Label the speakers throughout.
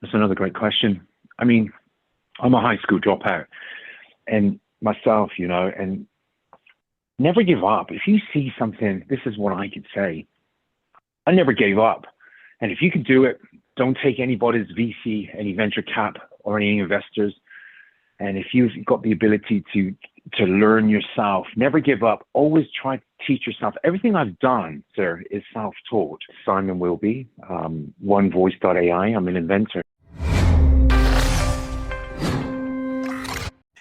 Speaker 1: That's another great question. I mean, I'm a high school dropout and myself, and never give up. If you see something, this is what I could say. I never gave up. And if you can do it, don't take anybody's VC, any venture cap or any investors. And if you've got the ability to learn yourself, never give up. Always try to teach yourself. Everything I've done, sir, is self-taught. Simon Wilby, 1Voice.Ai. I'm an inventor.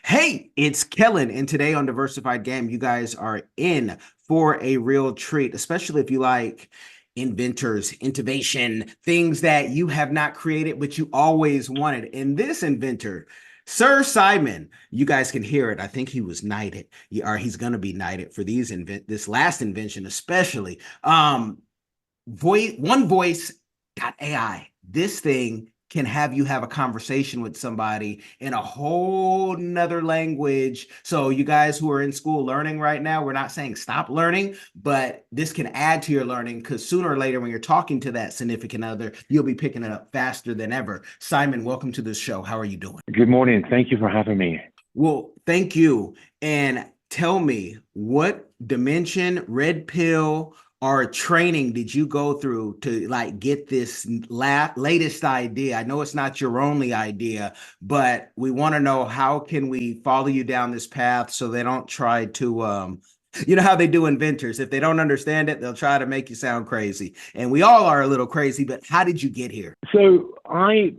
Speaker 2: Hey, it's Kellen, and today on Diversified Game, you guys are in for a real treat, especially if you like inventors, innovation, things that you have not created, but you always wanted. And this inventor, Sir Simon, you guys can hear it. I think he was knighted, or he's going to be knighted for this last invention, especially. 1Voice.Ai. This thing can have you have a conversation with somebody in a whole nother language. So you guys who are in school learning right now, we're not saying stop learning, but this can add to your learning, because sooner or later when you're talking to that significant other, you'll be picking it up faster than ever. Simon, welcome to the show. How are you doing?
Speaker 1: Good morning. Thank you for having me.
Speaker 2: Well, thank you. And tell me, what dimension, red pill, or training did you go through to get this latest idea? I know it's not your only idea, but we want to know, how can we follow you down this path so they don't try to, you know how they do inventors. If they don't understand it, they'll try to make you sound crazy. And we all are a little crazy, but how did you get here?
Speaker 1: So I've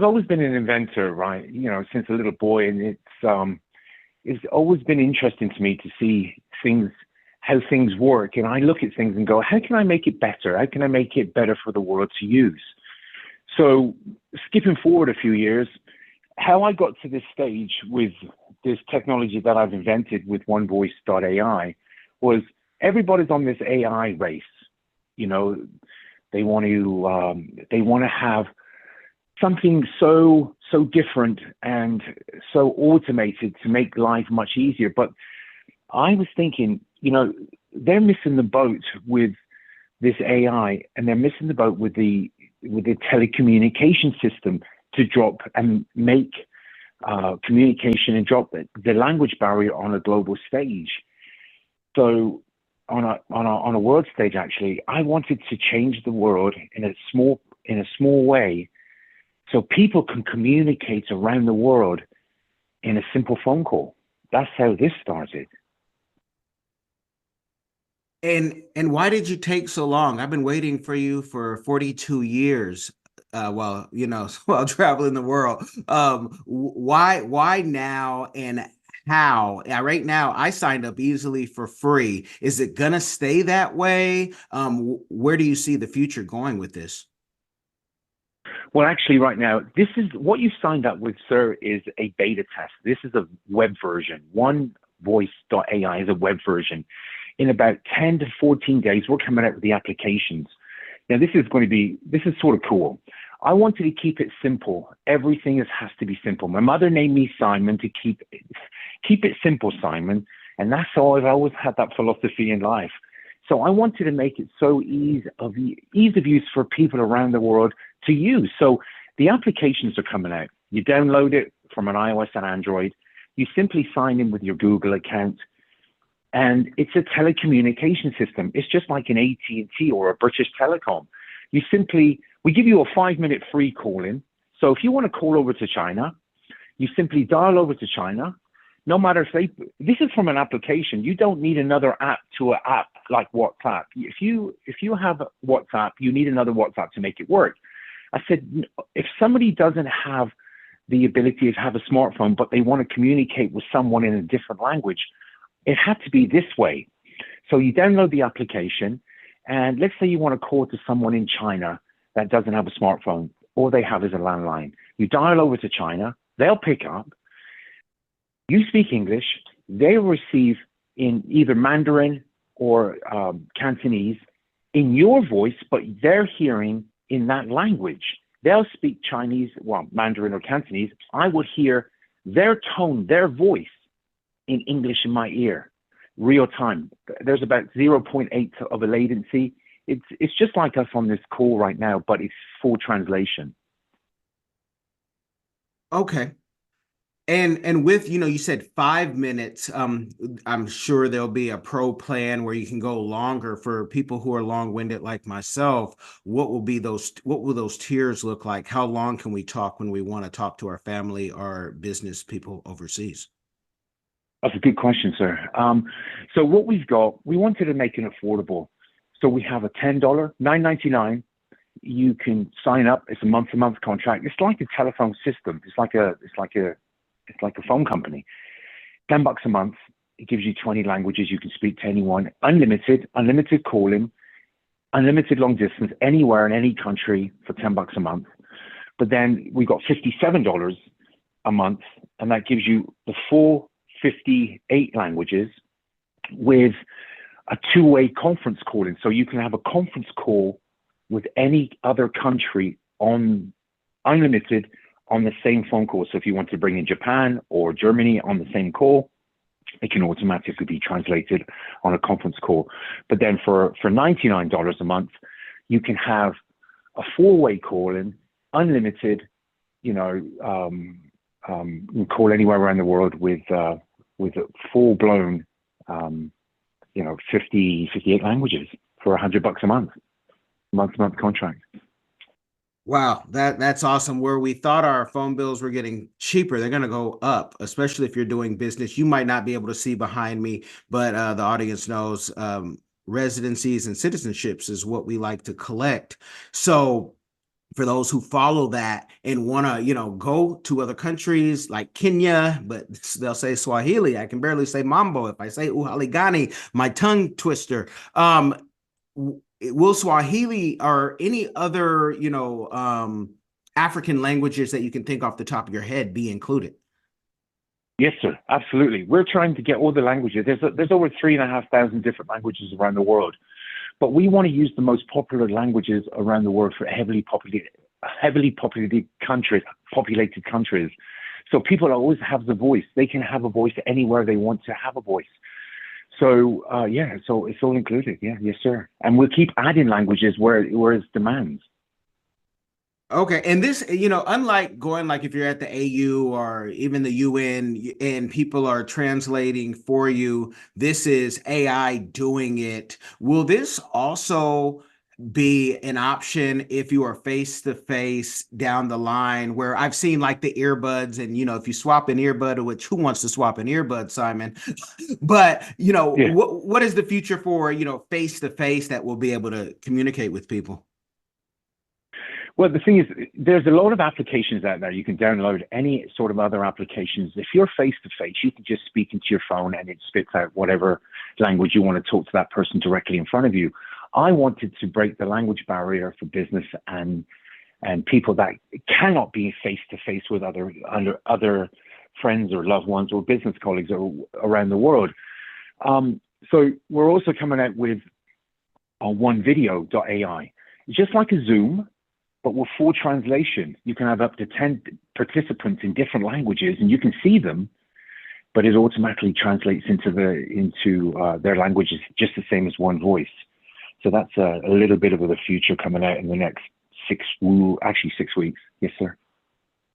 Speaker 1: always been an inventor, right? Since a little boy, and it's always been interesting to me to see how things work. And I look at things and go, how can I make it better? How can I make it better for the world to use? So skipping forward a few years, how I got to this stage with this technology that I've invented with 1Voice.Ai was, everybody's on this AI race. They want to have something so different and so automated to make life much easier. But I was thinking, they're missing the boat with this AI, and they're missing the boat with the telecommunication system to drop and make communication and drop the language barrier on a global stage. So on a world stage, actually, I wanted to change the world in a small way, so people can communicate around the world in a simple phone call. That's how this started.
Speaker 2: And why did you take so long? I've been waiting for you for 42 years, while traveling the world. Why now, and how? Right now, I signed up easily for free. Is it gonna stay that way? Where do you see the future going with this?
Speaker 1: Well, actually, right now, this is what you signed up with, sir, is a beta test. This is a web version. 1Voice.Ai is a web version. In about 10 to 14 days, we're coming out with the applications. Now, this is sort of cool. I wanted to keep it simple. Everything has to be simple. My mother named me Simon to keep it simple, Simon. And that's all. I've always had that philosophy in life. So I wanted to make it so ease of use for people around the world to use. So the applications are coming out. You download it from an iOS and Android. You simply sign in with your Google account. And it's a telecommunication system. It's just like an AT&T or a British Telecom. We give you a 5-minute free call-in. So if you want to call over to China, you simply dial over to China. No matter this is from an application. You don't need another app to an app like WhatsApp. If you have WhatsApp, you need another WhatsApp to make it work. I said, if somebody doesn't have the ability to have a smartphone, but they want to communicate with someone in a different language, it had to be this way. So you download the application, and let's say you want to call to someone in China that doesn't have a smartphone. All they have is a landline. You dial over to China, they'll pick up. You speak English, they receive in either Mandarin or Cantonese in your voice, but they're hearing in that language. They'll speak Chinese, Mandarin or Cantonese. I would hear their tone, their voice in English in my ear, real time. There's about 0.8 of a latency. It's just like us on this call right now, but it's full translation.
Speaker 2: Okay. And with, you said 5 minutes, I'm sure there'll be a pro plan where you can go longer for people who are long-winded like myself. What will those tiers look like? How long can we talk when we want to talk to our family or business people overseas?
Speaker 1: That's a good question, sir. So what we've got, we wanted to make it affordable. So we have a $10, $9.99. You can sign up. It's a month-to-month contract. It's like a telephone system. It's like a phone company. $10 a month. It gives you 20 languages. You can speak to anyone. Unlimited calling, unlimited long distance, anywhere in any country for $10 a month. But then we got $57 a month, and that gives you the full 58 languages with a two-way conference calling. So you can have a conference call with any other country on unlimited on the same phone call. So if you want to bring in Japan or Germany on the same call, it can automatically be translated on a conference call. But then for $99 a month, you can have a four-way calling, unlimited, you can call anywhere around the world with a full-blown, 58 languages for $100 a month-to-month contract.
Speaker 2: Wow, that's awesome. Where we thought our phone bills were getting cheaper, they're going to go up, especially if you're doing business. You might not be able to see behind me, but the audience knows residencies and citizenships is what we like to collect. So for those who follow that and want to, go to other countries like Kenya, but they'll say Swahili. I can barely say mambo. If I say uhaligani, my tongue twister. Will Swahili or any other, African languages that you can think off the top of your head be included?
Speaker 1: Yes, sir. Absolutely. We're trying to get all the languages. There's over 3,500 different languages around the world, but we want to use the most popular languages around the world for heavily populated countries. So people always have the voice. They can have a voice anywhere they want to have a voice. So so it's all included. Yeah, yes, sir. And we'll keep adding languages where it's demands.
Speaker 2: Okay, and this, unlike going like if you're at the AU or even the UN and people are translating for you, this is AI doing it. Will this also be an option if you are face to face down the line, where I've seen like the earbuds and if you swap an earbud, which who wants to swap an earbud, Simon? But
Speaker 1: Yeah.
Speaker 2: what is the future for face to face that will be able to communicate with people?
Speaker 1: Well, the thing is, there's a lot of applications out there. You can download any sort of other applications. If you're face to face, you can just speak into your phone and it spits out whatever language you want to talk to that person directly in front of you. I wanted to break the language barrier for business and people that cannot be face to face with other friends or loved ones or business colleagues around the world. So we're also coming out with 1Video.ai. It's just like a Zoom, but with full translation. You can have up to 10 participants in different languages, and you can see them, but it automatically translates into their languages just the same as one voice. So that's a little bit of the future coming out in the next 6 weeks. Yes, sir.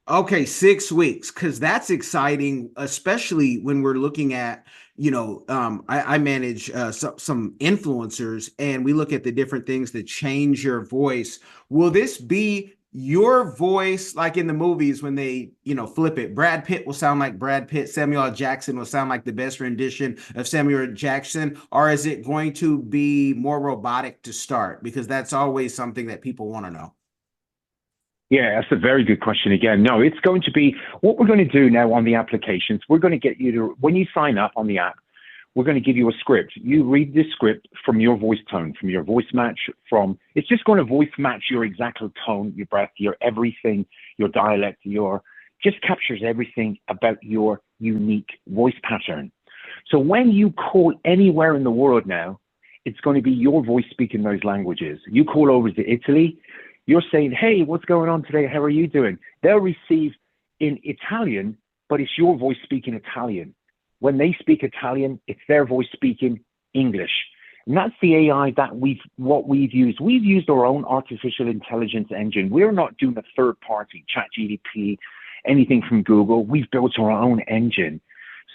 Speaker 2: Okay, 6 weeks, because that's exciting, especially when we're looking at, I manage some influencers, and we look at the different things that change your voice. Will this be your voice like in the movies when they, flip it? Brad Pitt will sound like Brad Pitt. Samuel L. Jackson will sound like the best rendition of Samuel L. Jackson. Or is it going to be more robotic to start? Because that's always something that people want to know.
Speaker 1: Yeah, that's a very good question again. No, it's going to be what we're going to do now on the applications. We're going to get you to, when you sign up on the app, we're going to give you a script. You read this script from your voice tone, from your voice match, it's just going to voice match your exact tone, your breath, your everything, your dialect, just captures everything about your unique voice pattern. So when you call anywhere in the world now, it's going to be your voice speaking those languages. You call over to Italy, you're saying, hey, what's going on today? How are you doing? They'll receive in Italian, but it's your voice speaking Italian. When they speak Italian, it's their voice speaking English. And that's the AI that we've used. We've used our own artificial intelligence engine. We're not doing a third party, ChatGPT, anything from Google. We've built our own engine.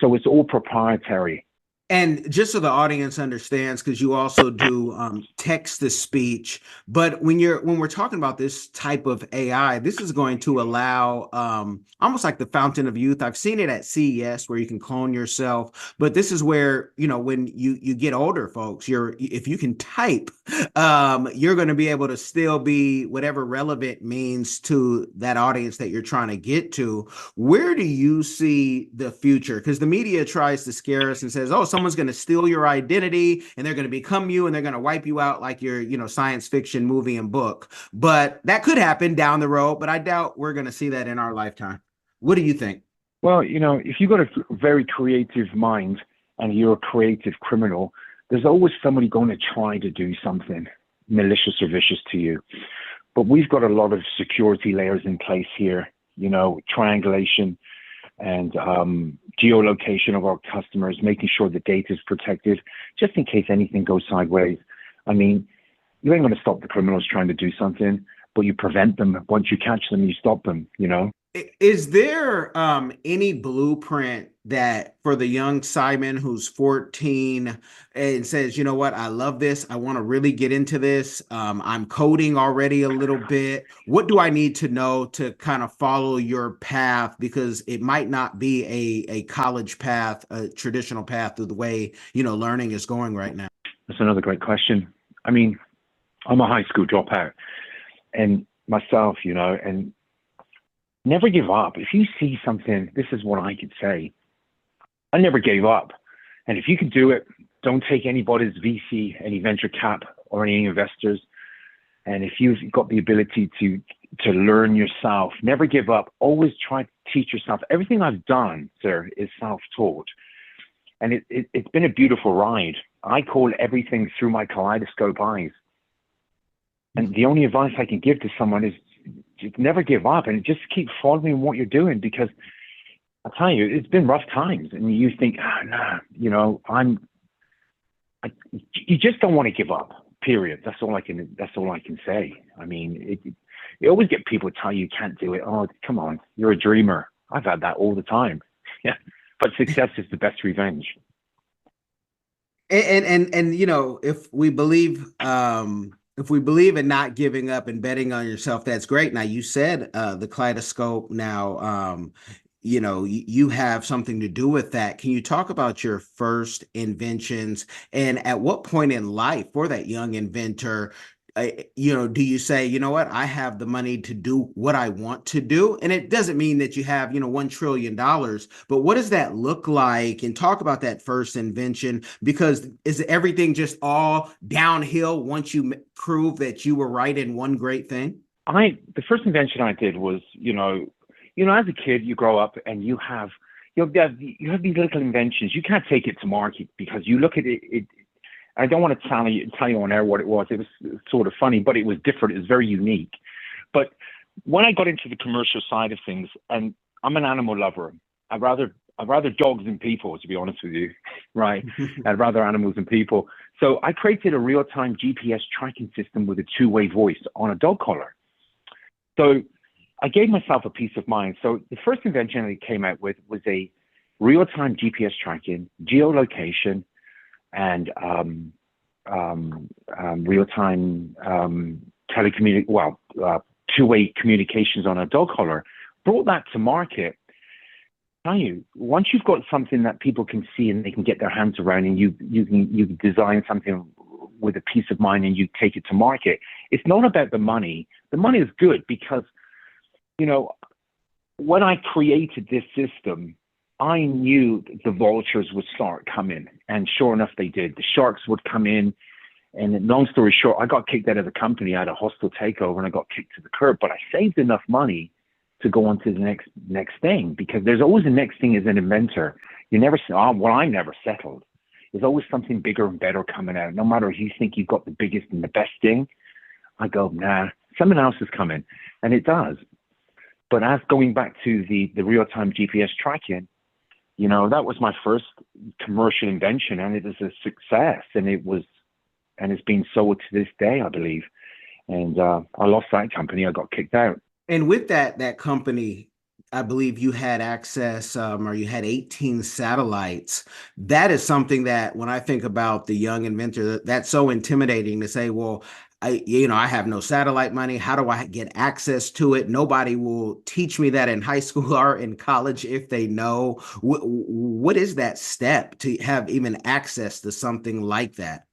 Speaker 1: So it's all proprietary.
Speaker 2: And just so the audience understands, because you also do text to speech, but when we're talking about this type of AI, this is going to allow almost like the fountain of youth. I've seen it at CES where you can clone yourself, but this is where, when you get older, folks, if you can type, you're going to be able to still be whatever relevant means to that audience that you're trying to get to. Where do you see the future? Because the media tries to scare us and says, oh, someone's going to steal your identity and they're going to become you and they're going to wipe you out like your, science fiction movie and book. But that could happen down the road, but I doubt we're going to see that in our lifetime. What do you think?
Speaker 1: Well, if you've got a very creative mind and you're a creative criminal, there's always somebody going to try to do something malicious or vicious to you. But we've got a lot of security layers in place here, triangulation and geolocation of our customers, making sure the data is protected, just in case anything goes sideways. I mean, you ain't going to stop the criminals trying to do something, but you prevent them. Once you catch them, you stop them,
Speaker 2: Is there any blueprint that for the young Simon who's 14 and says, you know what, I love this, I want to really get into this, I'm coding already a little bit, what do I need to know to kind of follow your path? Because it might not be a college path, a traditional path through the way, learning is going right now.
Speaker 1: That's another great question. I mean, I'm a high school dropout and myself, and never give up. If you see something, this is what I could say. I never gave up. And if you can do it, don't take anybody's VC, any venture cap or any investors. And if you've got the ability to learn yourself, never give up. Always try to teach yourself. Everything I've done, sir, is self-taught. And it's been a beautiful ride. I call everything through my kaleidoscope eyes. And the only advice I can give to someone is just never give up and just keep following what you're doing, because I tell you, it's been rough times and you think, you just don't want to give up, period. That's all I can say. I mean, you always get people tell you can't do it. Oh, come on, you're a dreamer. I've had that all the time. Yeah. But success is the best revenge.
Speaker 2: And if we believe in not giving up and betting on yourself, that's great. Now, you said the kaleidoscope. Now, you have something to do with that. Can you talk about your first inventions and at what point in life for that young inventor, do you say, you know what, I have the money to do what I want to do? And it doesn't mean that you have, $1 trillion, but what does that look like? And talk about that first invention, because is everything just all downhill once you prove that you were right in one great thing?
Speaker 1: The first invention I did was, as a kid, you grow up and you have these little inventions. You can't take it to market because you look at it. I don't want to tell you on air what it was. It was sort of funny, but it was different. It was very unique. But when I got into the commercial side of things, and I'm an animal lover, I'd rather dogs than people, to be honest with you, right? I'd rather animals than people. So I created a real-time GPS tracking system with a two-way voice on a dog collar. So I gave myself a peace of mind. So the first invention I came out with was a real-time GPS tracking, geolocation, and real-time two-way communications on a dog collar. Brought that to market. I tell you, once you've got something that people can see and they can get their hands around, and you design something with a peace of mind and you take it to market, it's not about the money. The money is good because, when I created this system, I knew the vultures would start coming, and sure enough, they did. The sharks would come in, and long story short, I got kicked out of the company. I had a hostile takeover, and I got kicked to the curb. But I saved enough money to go on to the next thing, because there's always a next thing as an inventor. You never say, oh, well, I'm never settled. There's always something bigger and better coming out. No matter if you think you've got the biggest and the best thing, I go, nah, something else is coming, and it does. But as going back to the real-time GPS tracking, that was my first commercial invention, and it was a success, and it's been sold to this day, I believe. And I lost that company. I got kicked out.
Speaker 2: And with that company, I believe you had access, or you had 18 satellites. That is something that when I think about the young inventor, that's so intimidating to say, well, I have no satellite money. How do I get access to it? Nobody will teach me that in high school or in college if they know. What is that step to have even access to something like that?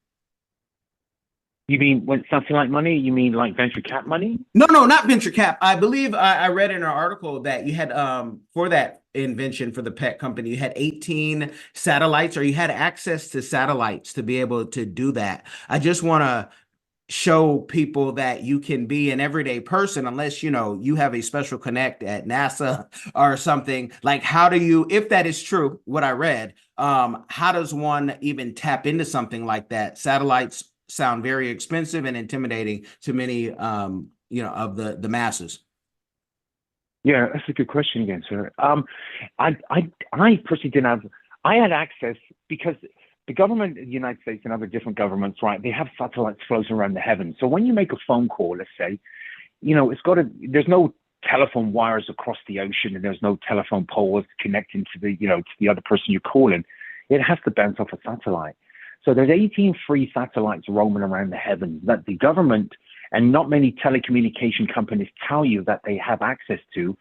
Speaker 1: You mean when something like money? You mean like venture cap money?
Speaker 2: No, no, not venture cap. I believe I read in an article that you had for that invention for the pet company, you had 18 satellites, or you had access to satellites to be able to do that. I just want to show people that you can be an everyday person unless you have a special connect at NASA or something. Like, how do you, if that is true, what I read, how does one even tap into something like that? Satellites sound very expensive and intimidating to many of the masses.
Speaker 1: Yeah, that's a good question again, sir. I personally didn't have. I had access because the government of the United States and other different governments, right? They have satellites floating around the heavens. So when you make a phone call, let's say, it's got to. There's no telephone wires across the ocean, and there's no telephone poles connecting to the other person you're calling. It has to bounce off a satellite. So there's 18 free satellites roaming around the heavens that the government and not many telecommunication companies tell you that they have access to.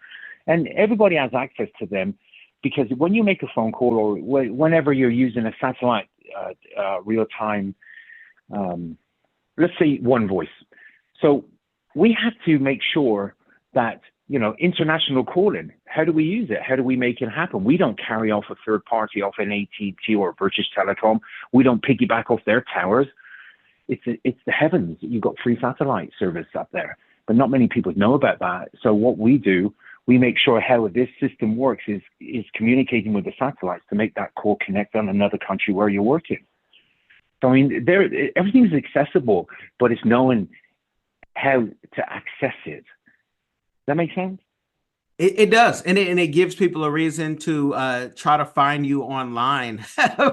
Speaker 1: And everybody has access to them because when you make a phone call or whenever you're using a satellite real time, let's say One Voice. So we have to make sure that, international calling, how do we use it? How do we make it happen? We don't carry off a third party off an AT&T or British Telecom. We don't piggyback off their towers. It's the heavens. You've got free satellite service up there, but not many people know about that. So what we do, we make sure how this system works is communicating with the satellites to make that call connect on another country where you're working. So I mean, everything's accessible, but it's knowing how to access it. Does that make sense?
Speaker 2: It does, and it gives people a reason to try to find you online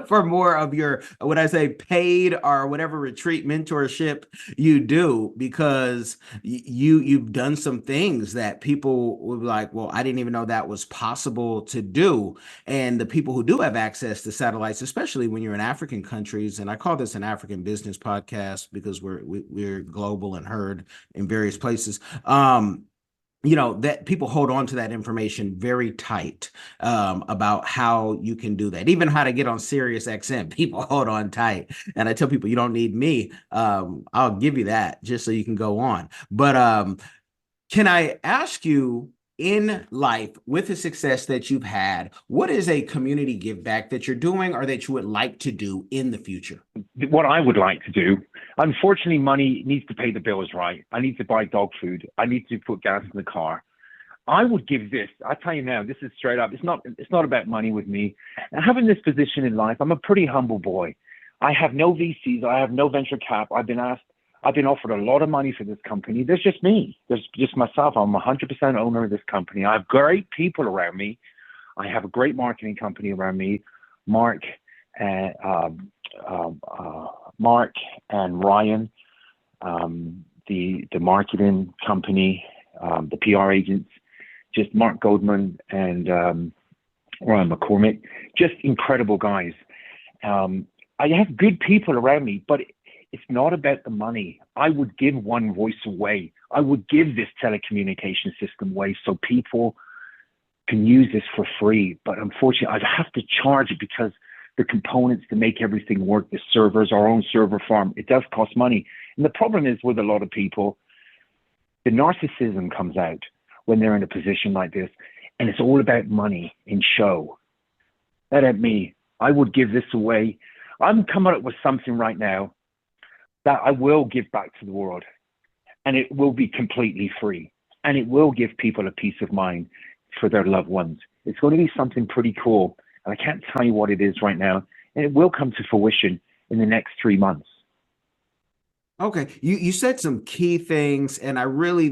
Speaker 2: for more of your, what I say, paid or whatever retreat mentorship you do, because you've done some things that people would be like, well, I didn't even know that was possible to do. And the people who do have access to satellites, especially when you're in African countries, and I call this an African business podcast because we're global and heard in various places. That people hold on to that information very tight, about how you can do that. Even how to get on Sirius XM, people hold on tight. And I tell people, you don't need me. I'll give you that just so you can go on. But can I ask you, in life, with the success that you've had, what is a community give back that you're doing or that you would like to do in the future?
Speaker 1: What I would like to do, unfortunately, money needs to pay the bills, right? I need to buy dog food. I need to put gas in the car. I would give this. I tell you now, this is straight up. It's not about money with me. And having this position in life, I'm a pretty humble boy. I have no VCs. I have no venture cap. I've been offered a lot of money for this company. There's just me. There's just myself. I'm 100% owner of this company. I have great people around me. I have a great marketing company around me. Mark and Mark and Ryan, the marketing company, the PR agents, just Mark Goldman and Ryan McCormick, just incredible guys. I have good people around me, but it's not about the money. I would give One Voice away. I would give this telecommunication system away so people can use this for free. But unfortunately, I'd have to charge it because the components to make everything work, the servers, our own server farm, it does cost money. And the problem is with a lot of people, the narcissism comes out when they're in a position like this, and it's all about money and show. That ain't me. I would give this away. I'm coming up with something right now that I will give back to the world, and it will be completely free, and it will give people a peace of mind for their loved ones. It's going to be something pretty cool, and I can't tell you what it is right now, and it will come to fruition in the next 3 months.
Speaker 2: Okay, you said some key things, and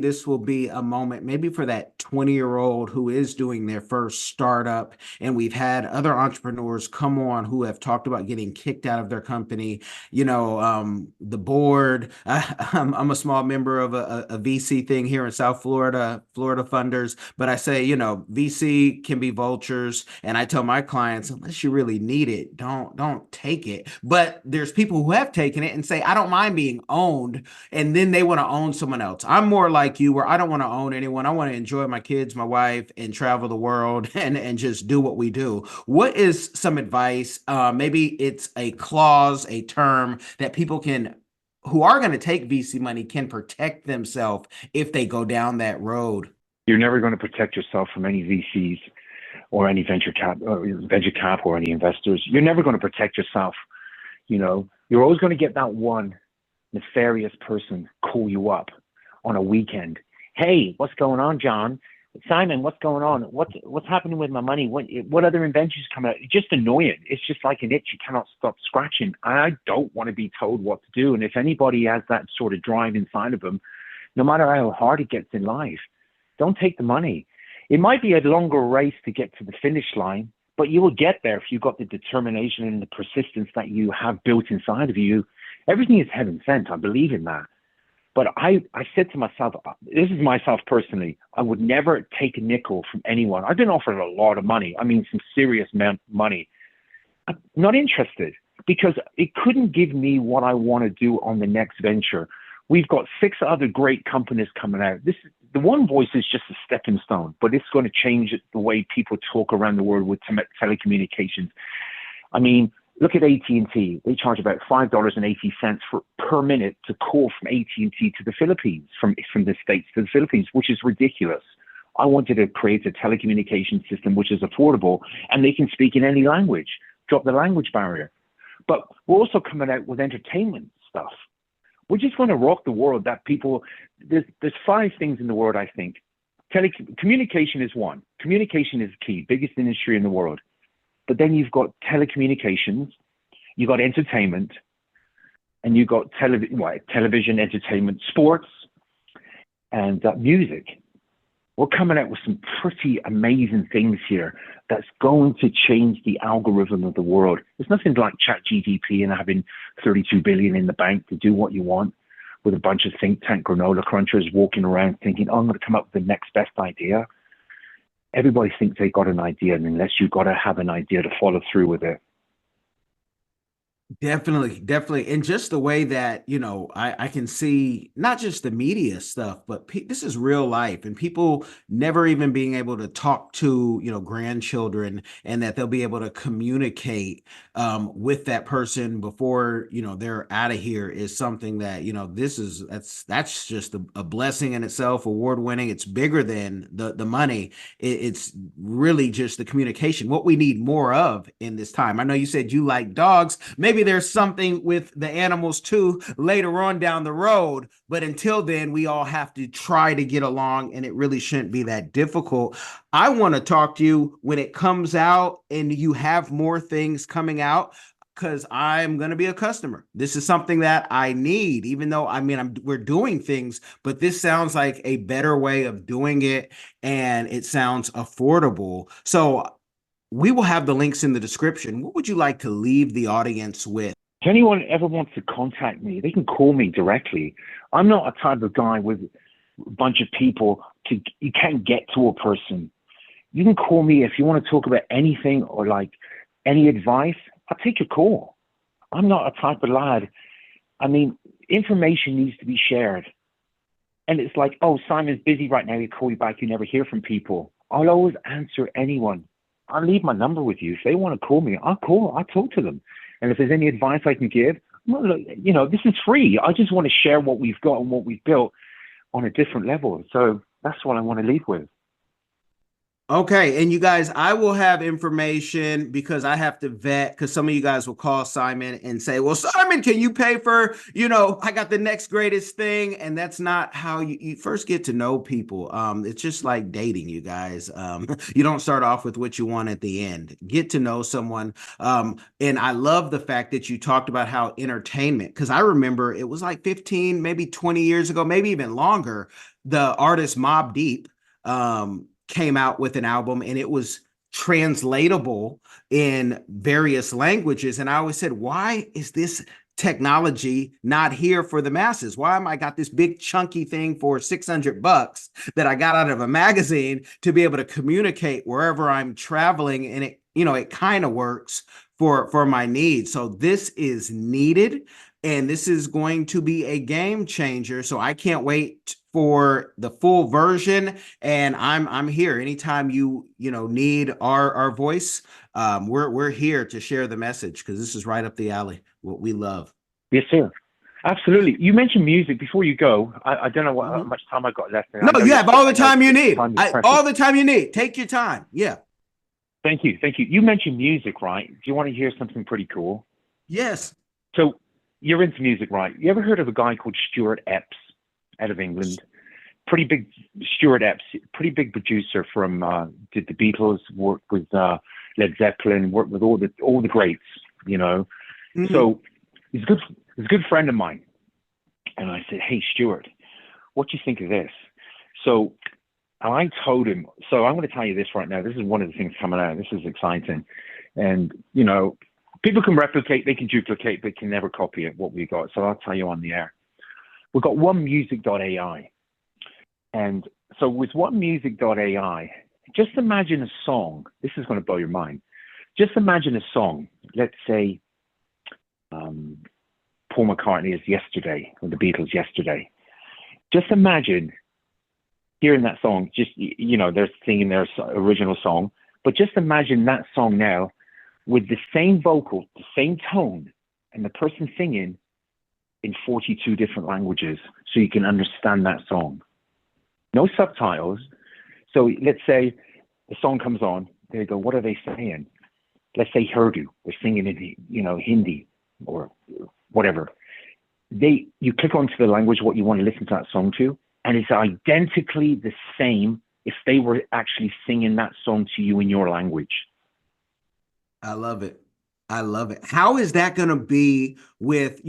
Speaker 2: this will be a moment maybe for that 20-year-old who is doing their first startup. And we've had other entrepreneurs come on who have talked about getting kicked out of their company. The board. I'm a small member of a VC thing here in South Florida, Florida funders. But I say, VC can be vultures, and I tell my clients, unless you really need it, don't take it. But there's people who have taken it and say, I don't mind being owned, and then they want to own someone else. I'm more like you, where I don't want to own anyone. I want to enjoy my kids, my wife, and travel the world and just do what we do. What is some advice? Maybe it's a clause, a term that people can who are going to take VC money can protect themselves if they go down that road.
Speaker 1: You're never going to protect yourself from any VCs or any venture cap or any investors. You're never going to protect yourself. You're always going to get that one nefarious person call you up on a weekend. Hey, what's going on, John? Simon, what's going on? What's happening with my money? What other inventions come out? It's just annoying. It's just like an itch you cannot stop scratching. I don't want to be told what to do. And if anybody has that sort of drive inside of them, no matter how hard it gets in life, don't take the money. It might be a longer race to get to the finish line, but you will get there if you've got the determination and the persistence that you have built inside of you. Everything is heaven sent. I believe in that. But I said to myself, this is myself personally, I would never take a nickel from anyone. I've been offered a lot of money. I mean, some serious money. I'm not interested because it couldn't give me what I want to do on the next venture. We've got 6 other great companies coming out. The One Voice is just a stepping stone, but it's going to change the way people talk around the world with telecommunications. I mean, look at AT&T. They charge about $5.80 per minute to call from AT&T to the Philippines, from the States to the Philippines, which is ridiculous. I wanted to create a telecommunication system which is affordable and they can speak in any language, drop the language barrier. But we're also coming out with entertainment stuff. We're just going to rock the world. There's 5 things in the world, I think. Communication is one. Communication is key, biggest industry in the world. But then you've got telecommunications, you've got entertainment, and you've got television, entertainment, sports, and music. We're coming out with some pretty amazing things here that's going to change the algorithm of the world. It's nothing like ChatGPT and having 32 billion in the bank to do what you want with a bunch of think tank granola crunchers walking around thinking, oh, I'm going to come up with the next best idea. Everybody thinks they got an idea, and unless you've got to have an idea to follow through with it.
Speaker 2: Definitely, definitely. And just the way that, I can see not just the media stuff, but this is real life and people never even being able to talk to, grandchildren, and that they'll be able to communicate with that person before, they're out of here is something that, that's just a blessing in itself, award winning. It's bigger than the money. It's really just the communication, what we need more of in this time. I know you said you like dogs. Maybe there's something with the animals too later on down the road, but until then we all have to try to get along, and it really shouldn't be that difficult. I want to talk to you when it comes out and you have more things coming out, because I'm going to be a customer. This is something that I need, even though we're doing things, but this sounds like a better way of doing it, and it sounds affordable. So we will have the links in the description. What would you like to leave the audience with?
Speaker 1: If anyone ever wants to contact me, they can call me directly. I'm not a type of guy with a bunch of people. You can't get to a person. You can call me if you want to talk about anything or like any advice. I'll take your call. I'm not a type of lad. I mean, information needs to be shared. And it's like, oh, Simon's busy right now. He'll call you back. You never hear from people. I'll always answer anyone. I'll leave my number with you. If they want to call me, I'll talk to them. And if there's any advice I can give, well, this is free. I just want to share what we've got and what we've built on a different level. So that's what I want to leave with.
Speaker 2: Okay, and you guys, I will have information because I have to vet because some of you guys will call Simon and say, "Well, Simon, can you pay for, I got the next greatest thing." And that's not how you first get to know people. It's just like dating, you guys. You don't start off with what you want at the end. Get to know someone. And I love the fact that you talked about how entertainment, because I remember it was like 15, maybe 20 years ago, maybe even longer, the artist Mobb Deep. Came out with an album and it was translatable in various languages. And I always said, why is this technology not here for the masses? Why am I got this big chunky thing for $600 that I got out of a magazine to be able to communicate wherever I'm traveling? And it kind of works for my needs. So this is needed. And this is going to be a game changer. So I can't wait for the full version. And I'm here anytime you need our voice. We're here to share the message because this is right up the alley. What we love.
Speaker 1: Yes, sir. Absolutely. You mentioned music before you go. I don't know how
Speaker 2: Mhm.
Speaker 1: much time I got left. And I
Speaker 2: No,
Speaker 1: know
Speaker 2: you have all the
Speaker 1: I know
Speaker 2: time you need.
Speaker 1: time is precious.
Speaker 2: All the time you need. Take your time. Yeah.
Speaker 1: Thank you. Thank you. You mentioned music, right? Do you want to hear something pretty cool?
Speaker 2: Yes.
Speaker 1: So you're into music, right? You ever heard of a guy called Stuart Epps out of England? Pretty big, Stuart Epps, pretty big producer from did the Beatles, worked with Led Zeppelin, worked with all the greats, you know.
Speaker 2: Mhm.
Speaker 1: So he's a good friend of mine. And I said, hey Stuart, what do you think of this? So I told him, so I'm going to tell you this right now. This is one of the things coming out. This is exciting. And, people can replicate, they can duplicate, but can never copy it, what we got. So I'll tell you on the air. We've got 1Music.ai. And so with 1Music.ai, just imagine a song. This is going to blow your mind. Just imagine a song. Let's say Paul McCartney is Yesterday, or the Beatles Yesterday. Just imagine hearing that song, just, they're singing their original song, but just imagine that song now with the same vocal, the same tone, and the person singing in 42 different languages so you can understand that song. No subtitles. So let's say the song comes on, they go, what are they saying? Let's say Urdu, they're singing in, Hindi or whatever. You click onto the language, what you want to listen to that song to, and it's identically the same if they were actually singing that song to you in your language.
Speaker 2: I love it. I love it. How is that going to be with,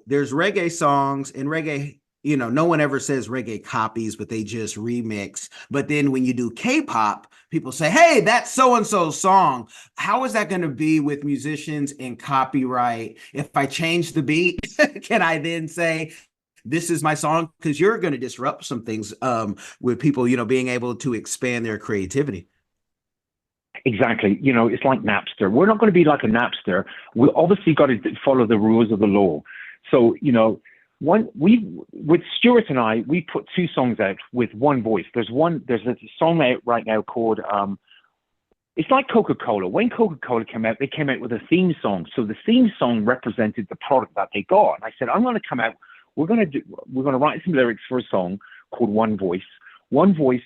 Speaker 2: there's reggae songs and reggae, no one ever says reggae copies, but they just remix. But then when you do K-pop, people say, hey, that's so-and-so song. How is that going to be with musicians and copyright? If I change the beat, can I then say, this is my song? Because you're going to disrupt some things with people, being able to expand their creativity.
Speaker 1: Exactly. It's like Napster. We're not going to be like a Napster. We obviously got to follow the rules of the law. So, with Stuart and I, we put two songs out with one voice. There's a song out right now called, it's like Coca-Cola. When Coca-Cola came out, they came out with a theme song. So the theme song represented the product that they got. And I said, I'm going to come out. We're going to write some lyrics for a song called One Voice. One Voice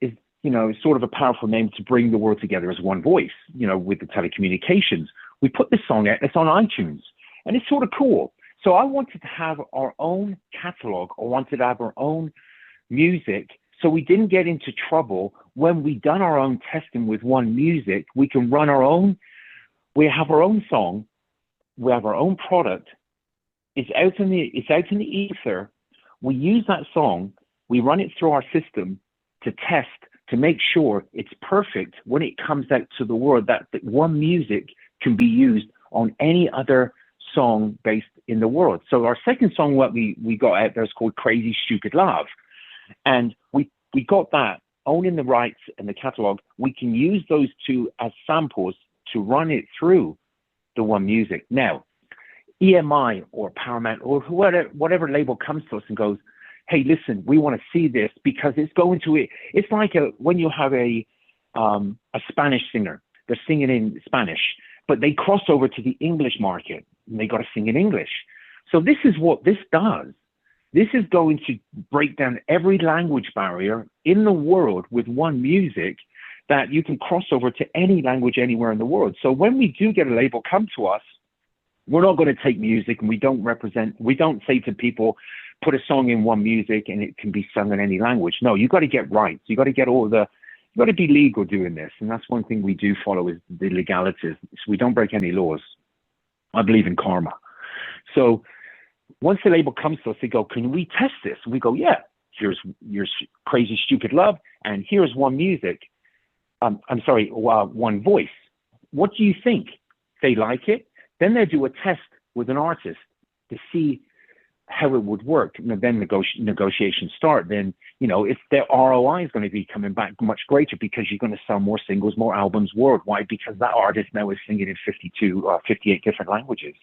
Speaker 1: is, sort of a powerful name to bring the world together as one voice, with the telecommunications. We put this song out, it's on iTunes, and it's sort of cool. So I wanted to have our own catalog. I wanted to have our own music so we didn't get into trouble when we done our own testing with 1Music. We can run our own, we have our own song, we have our own product. It's out in the ether. We use that song, we run it through our system to test, to make sure it's perfect when it comes out to the world, that 1Music can be used on any other song based in the world. So our second song, what we got out there, is called Crazy Stupid Love. And we got that, owning the rights and the catalog. We can use those two as samples to run it through the 1Music. Now, EMI or Paramount or whatever label comes to us and goes, hey, listen, we want to see this because it's going to it. It's like when you have a Spanish singer, they're singing in Spanish, but they cross over to the English market and they got to sing in English. So this is what this does. This is going to break down every language barrier in the world with 1Music. that you can cross over to any language anywhere in the world. So when we do get a label come to us, we're not going to take music, and we don't say to people, put a song in one music and it can be sung in any language. No, you got to get rights. You got to get you got to be legal doing this. And that's one thing we do follow is the legalities. So we don't break any laws. I believe in karma. So once the label comes to us, they go, can we test this? And we go, yeah, here's Crazy Stupid Love, and here's one music. One Voice. What do you think? They like it? Then they do a test with an artist to see how it would work. And then negotiations start. Then, if their ROI is going to be coming back much greater because you're going to sell more singles, more albums worldwide, because that artist now is singing in 52 or 58 different languages.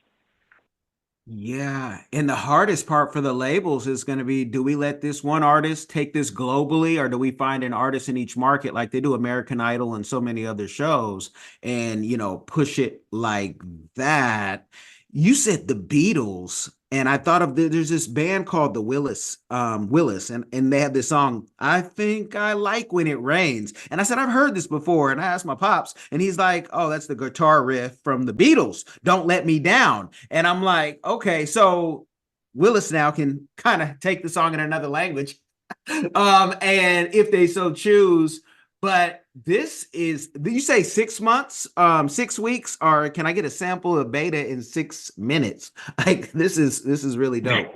Speaker 2: Yeah. And the hardest part for the labels is going to be, do we let this one artist take this globally, or do we find an artist in each market like they do American Idol and so many other shows and, push it like that? You said the Beatles, and I thought of there's this band called the Willis, and they have this song, I Think I Like When It Rains. And I said, I've heard this before. And I asked my pops, and he's like, oh, that's the guitar riff from the Beatles, Don't Let Me Down. And I'm like, okay, so Willis now can kind of take the song in another language, and if they so choose. But this is, did you say 6 months, 6 weeks, or can I get a sample of beta in 6 minutes? Like, this is really dope.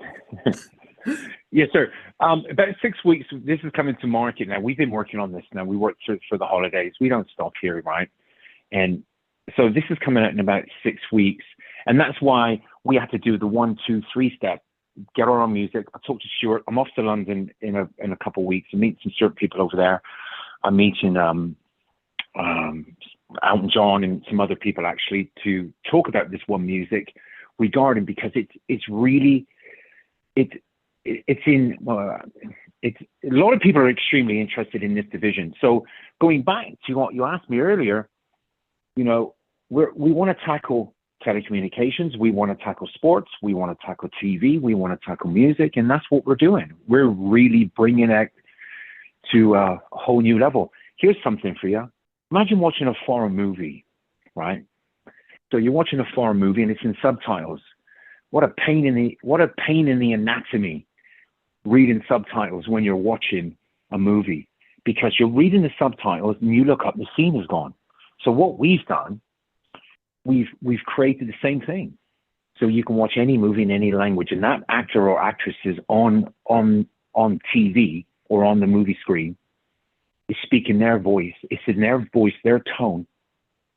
Speaker 1: Yes, sir. About 6 weeks. This is coming to market now. We've been working on this now. We worked through for the holidays. We don't stop here, right? And so this is coming out in about 6 weeks, and that's why we have to do the 1, 2, 3 step. Get our own music. I talked to Stuart. I'm off to London in a couple of weeks and meet some certain people over there. I'm meeting Elton John and some other people actually to talk about this one music regarding, because it's really a lot of people are extremely interested in this division. So going back to what you asked me earlier, we want to tackle telecommunications, we want to tackle sports, we want to tackle TV, we want to tackle music, and that's what we're doing. We're really bringing it to a whole new level. Here's something for you. Imagine watching a foreign movie, right? So you're watching a foreign movie and it's in subtitles. What a pain in the anatomy reading subtitles when you're watching a movie, because you're reading the subtitles and you look up, the scene is gone. So what we've done, we've created the same thing. So you can watch any movie in any language, and that actor or actress is on TV or on the movie screen is speaking their voice. It's in their voice, their tone,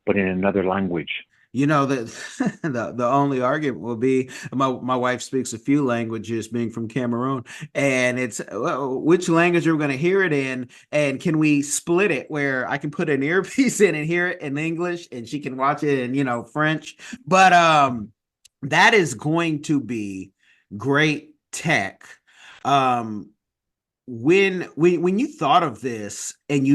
Speaker 1: but in another language.
Speaker 2: The only argument will be my wife speaks a few languages, being from Cameroon, and it's which language are we going to hear it in, and can we split it where I can put an earpiece in and hear it in English, and she can watch it in French. But that is going to be great tech. When you thought of this, and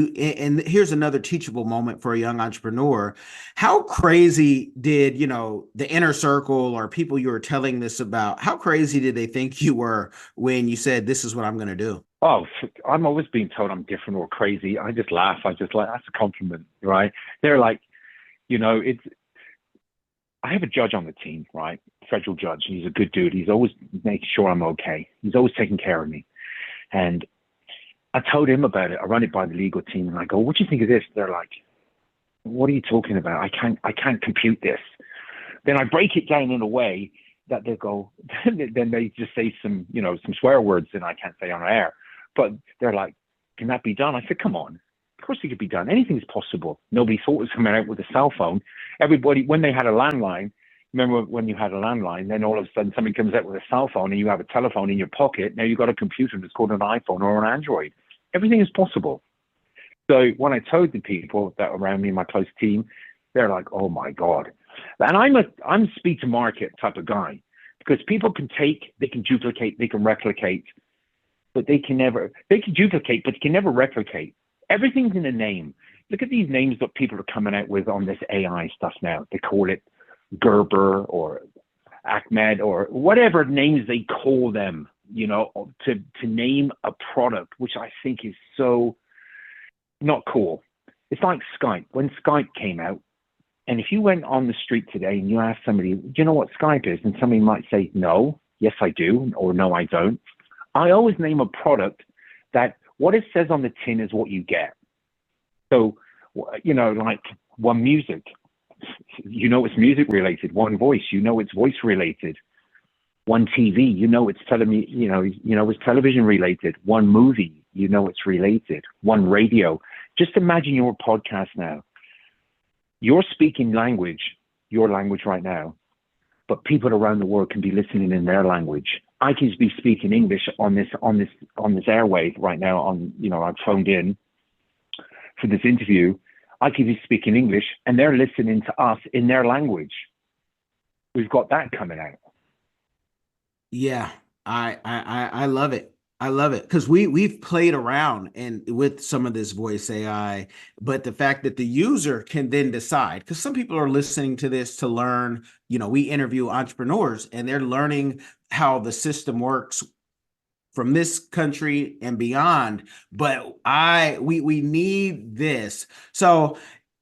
Speaker 2: here's another teachable moment for a young entrepreneur, how crazy did the inner circle or people you were telling this about, how crazy did they think you were when you said, this is what I'm going to do?
Speaker 1: Oh, I'm always being told I'm different or crazy. I just laugh. I just like, that's a compliment, right? They're like, I have a judge on the team, right? Federal judge. He's a good dude. He's always making sure I'm okay. He's always taking care of me. And I told him about it. I run it by the legal team, and I go, what do you think of this? They're like, what are you talking about? I can't compute this. Then I break it down in a way that they go, then they just say some swear words that I can't say on air. But they're like, can that be done? I said, come on. Of course it could be done. Anything's possible. Nobody thought it was coming out with a cell phone. Everybody, when they had a landline, remember when you had a landline, then all of a sudden somebody comes out with a cell phone and you have a telephone in your pocket. Now you've got a computer that's called an iPhone or an Android. Everything is possible. So when I told the people that are around me, my close team, they're like, oh my God. And I'm a speed to market type of guy, because people can take, they can duplicate, they can replicate, but they can duplicate, but they can never replicate. Everything's in a name. Look at these names that people are coming out with on this AI stuff now. They call it Gerber or Ahmed or whatever names they call them, to name a product, which I think is so not cool. It's like Skype. When Skype came out, and if you went on the street today and you asked somebody, do you know what Skype is? And somebody might say, no, yes, I do, or no, I don't. I always name a product that what it says on the tin is what you get. So, like One Music, you know it's music related. One Voice, you know it's voice related. One TV, you know it's it's television related. One movie, you know it's related. One radio. Just imagine your podcast now. You're speaking your language right now, but people around the world can be listening in their language. I can be speaking English on this airwave right now. I've phoned in for this interview. I could be speaking English, and they're listening to us in their language. We've got that coming out.
Speaker 2: Yeah, I love it. I love it because we've played around and with some of this voice AI, but the fact that the user can then decide, because some people are listening to this to learn, we interview entrepreneurs and they're learning how the system works from this country and beyond. But we need this. So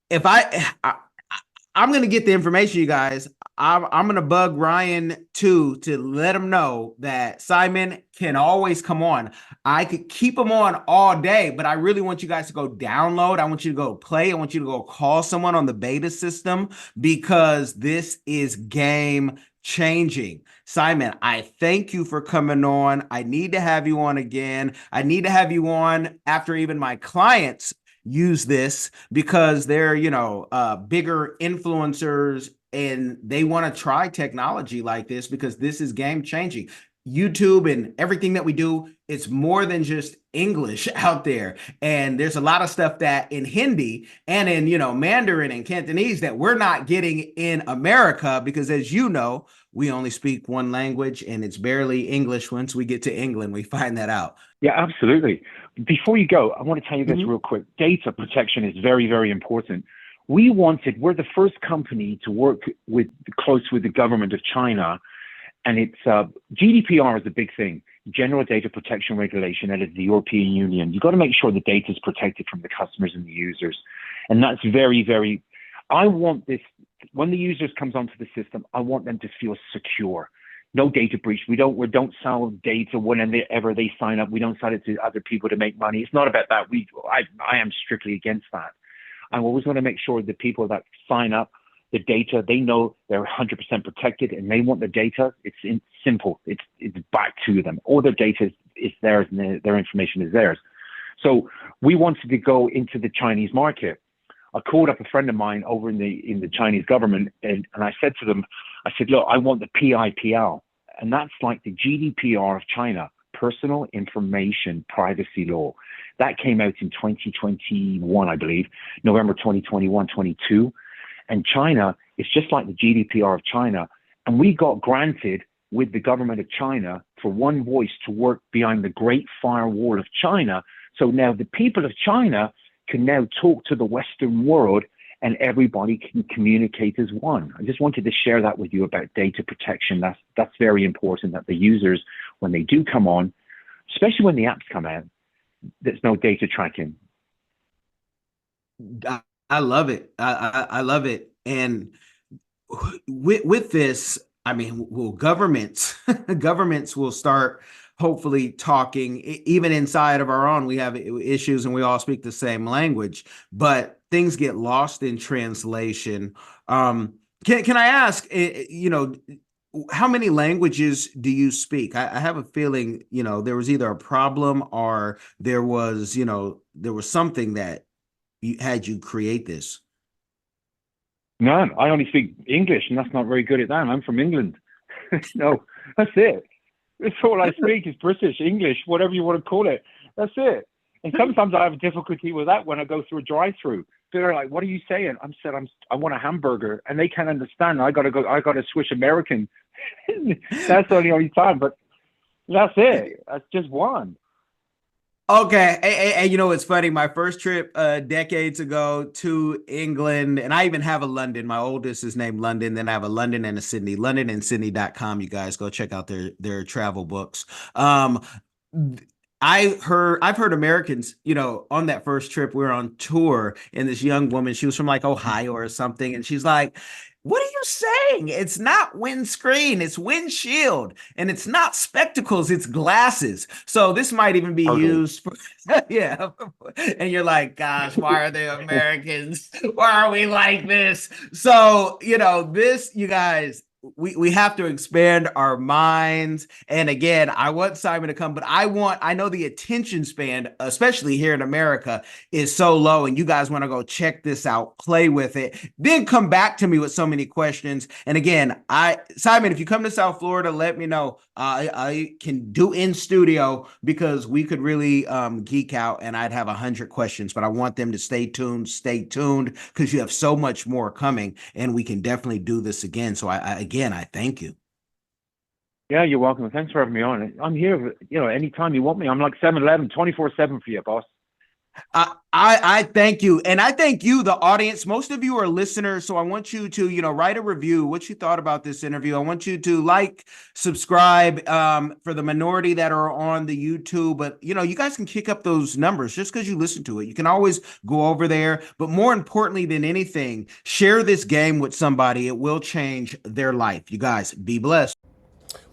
Speaker 2: if I'm going to get the information, you guys. I'm going to bug Ryan too to let him know that Simon can always come on. I could keep him on all day, but I really want you guys to go download. I want you to go play. I want you to go call someone on the beta system because this is game changing. Simon, I thank you for coming on. I need to have you on again. I need to have you on after even my clients use this because they're, bigger influencers and they want to try technology like this because this is game changing. YouTube and everything that we do, it's more than just English out there. And there's a lot of stuff that in Hindi and in, Mandarin and Cantonese that we're not getting in America because, as you know, we only speak one language and it's barely English. Once we get to England, we find that out.
Speaker 1: Yeah, absolutely. Before you go, I want to tell you this real quick. Data protection is very, very important. We're the first company to work close with the government of China, and it's GDPR is a big thing, General Data Protection Regulation, that is the European Union. You've got to make sure the data is protected from the customers and the users. And that's very, very, I want this, when the users comes onto the system, I want them to feel secure. No data breach. We don't sell data whenever they sign up. We don't sell it to other people to make money. It's not about that. I am strictly against that. I always want to make sure the people that sign up, the data, they know they're 100% protected and they want the data. It's simple. It's back to them. All their data is theirs and their information is theirs. So we wanted to go into the Chinese market. I called up a friend of mine over in the Chinese government and I said to them, look, I want the PIPL. And that's like the GDPR of China, Personal Information Privacy Law. That came out in 2021, I believe, November 2021, 22. And China is just like the GDPR of China. And we got granted with the government of China for One Voice to work behind the Great Firewall of China. So now the people of China can now talk to the Western world and everybody can communicate as one. I just wanted to share that with you about data protection. That's very important that the users, when they do come on, especially when the apps come out, there's no data tracking.
Speaker 2: I love it. I love it. And with this, I mean, will governments will start hopefully talking, even inside of our own. We have issues and we all speak the same language, but things get lost in translation. Can I ask, how many languages do you speak? I have a feeling, there was either a problem or there was something that had you create this.
Speaker 1: None. I only speak English, and that's not very good at that. I'm from England. No, that's it. That's all I speak is British, English, whatever you want to call it. That's it. And sometimes I have difficulty with that when I go through a drive-through. They're like, "What are you saying?" I want a hamburger, and they can't understand. I gotta switch American. That's the only time, but that's it. That's just one.
Speaker 2: Okay. And it's funny. My first trip decades ago to England, and I even have a London. My oldest is named London. Then I have a London and a Sydney. LondonandSydney.com. You guys go check out their travel books. I've heard Americans, on that first trip, we were on tour, and this young woman, she was from like Ohio or something, and she's like, "What are you saying? It's not windscreen, it's windshield, and it's not spectacles, it's glasses." So this might even be
Speaker 1: Totally.
Speaker 2: used for, yeah. And you're like, "Gosh, why are they Americans? Why are we like this?" So, this, you guys, we have to expand our minds. And again, I want Simon to come, but I know the attention span, especially here in America, is so low, and you guys want to go check this out, play with it, then come back to me with so many questions. And again, Simon, if you come to South Florida, let me know. I can do in studio, because we could really geek out, and I'd have 100 questions, but I want them to stay tuned, because you have so much more coming, and we can definitely do this again. So I thank you.
Speaker 1: Yeah, you're welcome. Thanks for having me on. I'm here, anytime you want me. I'm like 7-Eleven, 24/7 for you, boss.
Speaker 2: I thank you. And I thank you, the audience. Most of you are listeners. So I want you to, write a review, what you thought about this interview. I want you to like, subscribe, for the minority that are on the YouTube. But, you guys can kick up those numbers just because you listen to it. You can always go over there. But more importantly than anything, share this game with somebody. It will change their life. You guys, be blessed.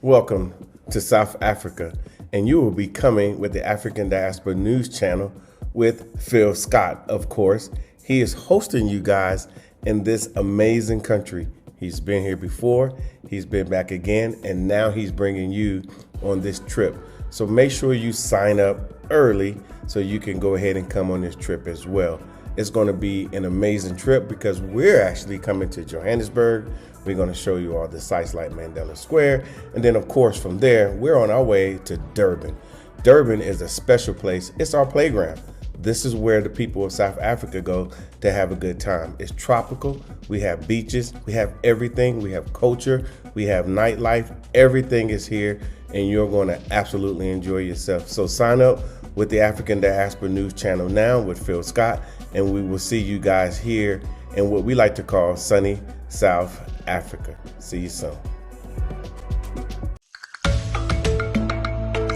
Speaker 3: Welcome to South Africa. And you will be coming with the African Diaspora News Channel with Phil Scott, of course. He is hosting you guys in this amazing country. He's been here before, he's been back again, and now he's bringing you on this trip. So make sure you sign up early so you can go ahead and come on this trip as well. It's going to be an amazing trip because we're actually coming to Johannesburg. We're going to show you all the sites like Mandela Square. And then, of course, from there, we're on our way to Durban. Durban is a special place. It's our playground. This is where the people of South Africa go to have a good time. It's tropical. We have beaches. We have everything. We have culture. We have nightlife. Everything is here, and you're going to absolutely enjoy yourself. So sign up with the African Diaspora News Channel now with Phil Scott, and we will see you guys here in what we like to call sunny South Africa. See you soon.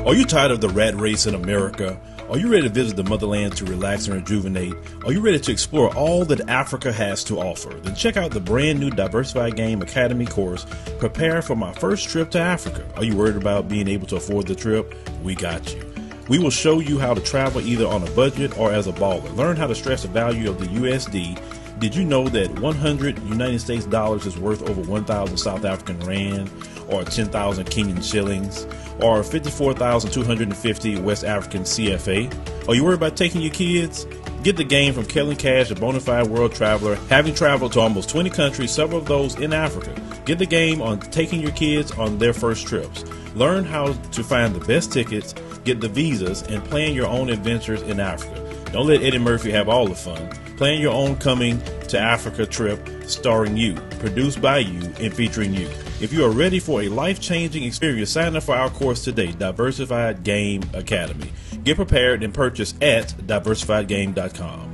Speaker 4: Are you tired of the rat race in America? Are you ready to visit the motherland to relax and rejuvenate? Are you ready to explore all that Africa has to offer? Then check out the brand new Diversified Game Academy course, Prepare for My First Trip to Africa. Are you worried about being able to afford the trip? We got you. We will show you how to travel either on a budget or as a baller. Learn how to stress the value of the USD. Did you know that 100 United States dollars is worth over 1,000 South African rand, or 10,000 Kenyan shillings, or 54,250 West African CFA? Are you worried about taking your kids? Get the game from Kellen Cash, a bona fide world traveler, having traveled to almost 20 countries, several of those in Africa. Get the game on taking your kids on their first trips. Learn how to find the best tickets, get the visas, and plan your own adventures in Africa. Don't let Eddie Murphy have all the fun. Plan your own coming to Africa trip starring you, produced by you, and featuring you. If you are ready for a life-changing experience, sign up for our course today, Diversified Game Academy. Get prepared and purchase at diversifiedgame.com.